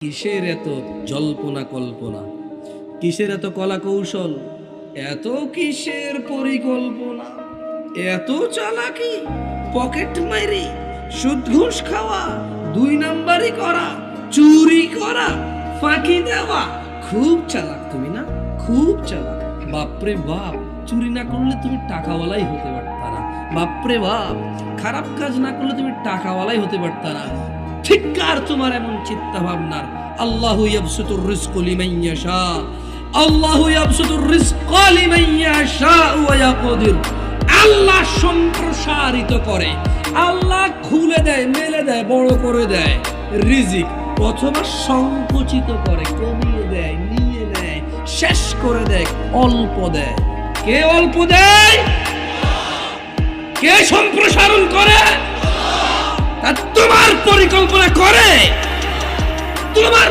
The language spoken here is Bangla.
কিসের এত জল্পনা কল্পনা, কিসের এত কলা কৌশল, এত কিসের পরিকল্পনা, এত চালাকি, পকেট মারি, সুদ ঘুষ খাওয়া, দুই নাম্বারি করা, চুরি করা, ফাঁকি দেওয়া। খুব চালাক তুমি না, খুব চালাক। বাপরে বাপ, চুরি না করলে তুমি টাকাওয়ালাই হতে পারতা না। বাপরে বাপ, খারাপ কাজ না করলে তুমি টাকাওয়ালাই হতে পারতা না। ঠিককার তোমার এমন চিন্তা ভাবনার। আল্লাহু ইয়াবসুতুর রিজকা লিমান ইয়াশা, আল্লাহু ইয়াবসুতুর রিজকা লিমান ইয়াশা ওয়া ইয়াকদির। আল্লাহ সম্প্রসারিত করে, আল্লাহ খুলে দেয়, মেলে দেয়, বড় করে দেয় রিজিক, অথবা সংকুচিত করে, কমিয়ে দেয়, নিয়ে নেয়, শেষ করে দেয়, অল্প দেয়। কে অল্প দেয়? কে সম্প্রসারণ করে? তোমার পরিকল্পনা করে তোমার